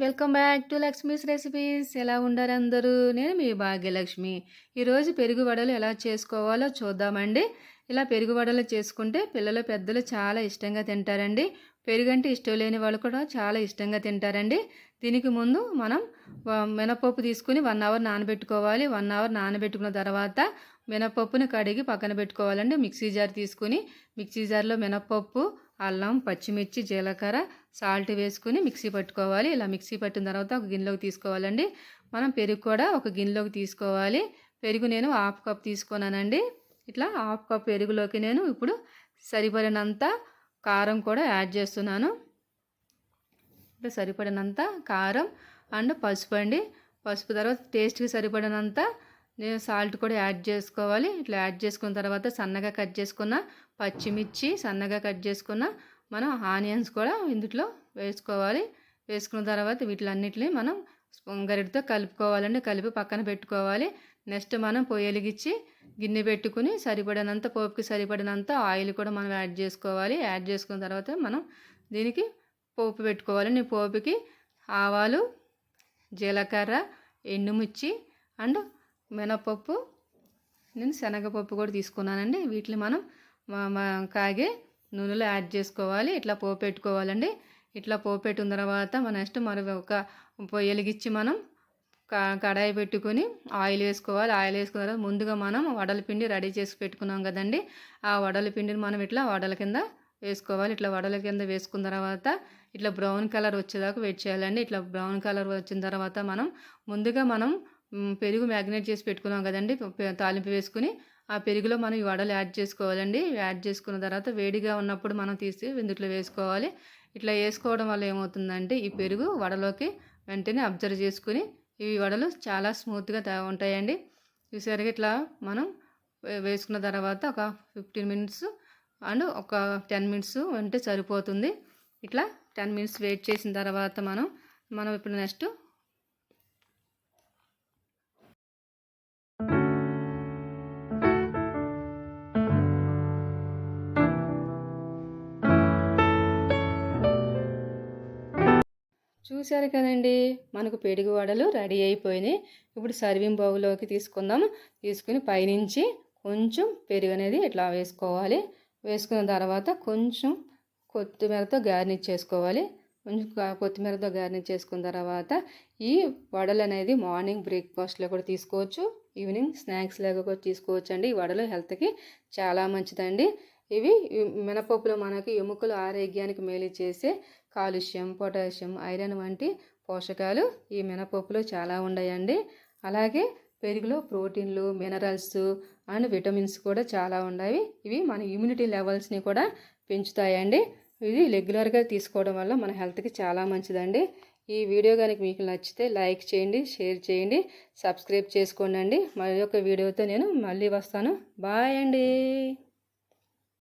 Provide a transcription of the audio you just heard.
Welcome back to Lakshmi's recipes. ఎలా ఉండారు అందరూ? నేను మీ భాగ్యలక్ష్మి. ఈరోజు పెరుగు వడలు ఎలా చేసుకోవాలో చూద్దామండి. ఇలా పెరుగు వడలు చేసుకుంటే పిల్లలు పెద్దలు చాలా ఇష్టంగా తింటారండి. పెరుగు అంటే ఇష్టం లేని వాళ్ళు కూడా చాలా ఇష్టంగా తింటారండి. దీనికి ముందు మనం మినపప్పు తీసుకుని 1 అవర్ నానబెట్టుకోవాలి. 1 అవర్ నానబెట్టుకున్న తర్వాత మినపప్పుని కడిగి పక్కన పెట్టుకోవాలండి. మిక్సీ జార్ తీసుకుని మిక్సీ జార్లో మినపప్పు, అల్లం, పచ్చిమిర్చి, జీలకర్ర, సాల్ట్ వేసుకుని మిక్సీ పట్టుకోవాలి. ఇలా మిక్సీ పట్టిన తర్వాత ఒక గిన్నెలోకి తీసుకోవాలండి. మనం పెరుగు కూడా ఒక గిన్నెలోకి తీసుకోవాలి. పెరుగు నేను 1/2 కప్ తీసుకున్నానండి. ఇట్లా 1/2 కప్ పెరుగులోకి నేను ఇప్పుడు సరిపడినంత కారం కూడా యాడ్ చేస్తున్నాను. ఇట్లా సరిపడినంత కారం అండ్ పసుపు అండి. పసుపు తర్వాత టేస్ట్కి సరిపడినంత నేను సాల్ట్ కూడా యాడ్ చేసుకోవాలి. ఇట్లా యాడ్ చేసుకున్న తర్వాత సన్నగా కట్ చేసుకున్న పచ్చిమిర్చి, సన్నగా కట్ చేసుకున్న మనం ఆనియన్స్ కూడా ఇందులో వేసుకోవాలి. వేసుకున్న తర్వాత వీటిలన్నిటిని మనం గరిటతో కలుపుకోవాలండి. కలిపి పక్కన పెట్టుకోవాలి. నెక్స్ట్ మనం పొయ్యి వెలిగించి గిన్నె పెట్టుకుని సరిపడినంత పోపుకి సరిపడినంత ఆయిల్ కూడా మనం యాడ్ చేసుకోవాలి. యాడ్ చేసుకున్న తర్వాత మనం దీనికి పోపు పెట్టుకోవాలి. నేను పోపుకి ఆవాలు, జీలకర్ర, ఎండుమిర్చి అండ్ మినపప్పు, నేను శనగపప్పు కూడా తీసుకున్నానండి. వీటిని మనం కాగే నూనెలో యాడ్ చేసుకోవాలి. ఇట్లా పోపు పెట్టుకోవాలండి. ఇట్లా పోపు పెట్టిన తర్వాత మన నెక్స్ట్ మరి ఒక పొయ్యి వెలిగించి మనం కడాయి పెట్టుకొని ఆయిల్ వేసుకోవాలి. ఆయిల్ వేసుకున్న తర్వాత ముందుగా మనం వడల పిండి రెడీ చేసి పెట్టుకున్నాం కదండి. ఆ వడల పిండిని మనం ఇట్లా వడల కింద వేసుకోవాలి. ఇట్లా వడల కింద వేసుకున్న తర్వాత ఇట్లా బ్రౌన్ కలర్ వచ్చేదాకా వెయిట్ చేయాలండి. ఇట్లా బ్రౌన్ కలర్ వచ్చిన తర్వాత ముందుగా మనం పెరుగు మ్యాగ్నేట్ చేసి పెట్టుకున్నాం కదండి. తాలింపు వేసుకుని ఆ పెరుగులో మనం ఈ వడలు యాడ్ చేసుకోవాలండి. యాడ్ చేసుకున్న తర్వాత వేడిగా ఉన్నప్పుడు మనం తీసి ఇందులో వేసుకోవాలి. ఇట్లా వేసుకోవడం వల్ల ఏమవుతుందంటే ఈ పెరుగు వడలోకి వెంటనే అబ్జర్వ్ చేసుకుని ఈ వడలు చాలా స్మూత్గా ఉంటాయండి. చూసారుగా ఇట్లా మనం వేసుకున్న తర్వాత ఒక 15 మినిట్స్ అండ్ ఒక 10 మినిట్స్ అంటే సరిపోతుంది. ఇట్లా 10 మినిట్స్ వెయిట్ చేసిన తర్వాత మనం ఇప్పుడు నెక్స్ట్ చూశారు కదండి, మనకు పెరుగు వడలు రెడీ అయిపోయినాయి. ఇప్పుడు సర్వింగ్ బౌల్లోకి తీసుకుందాం. తీసుకుని పైనుంచి కొంచెం పెరుగు అనేది ఇట్లా వేసుకోవాలి. వేసుకున్న తర్వాత కొంచెం కొత్తిమీరతో గార్నిష్ చేసుకోవాలి. కొంచెం కొత్తిమీరతో గార్నిష్ చేసుకున్న తర్వాత ఈ వడలు అనేది మార్నింగ్ బ్రేక్ఫాస్ట్లో కూడా తీసుకోవచ్చు, ఈవినింగ్ స్నాక్స్ లాగా కూడా తీసుకోవచ్చు అండి. ఈ వడలు హెల్త్కి చాలా మంచిదండి. ఇవి మినపప్పులో మనకి ఎముకల ఆరోగ్యానికి మేలు చేసే కాల్షియం, పొటాషియం, ఐరన్ వంటి పోషకాలు ఈ మినపప్పులో చాలా ఉన్నాయండి. అలాగే పెరుగులో ప్రోటీన్లు, మినరల్స్ అండ్ విటమిన్స్ కూడా చాలా ఉన్నాయి. ఇవి మన ఇమ్యూనిటీ లెవెల్స్ని కూడా పెంచుతాయండి. ఇది రెగ్యులర్గా తీసుకోవడం వల్ల మన హెల్త్కి చాలా మంచిదండి. ఈ వీడియో కనుక మీకు నచ్చితే లైక్ చేయండి, షేర్ చేయండి, సబ్స్క్రైబ్ చేసుకోండి. మరి ఒక వీడియోతో నేను మళ్ళీ వస్తాను. బాయ్ అండి.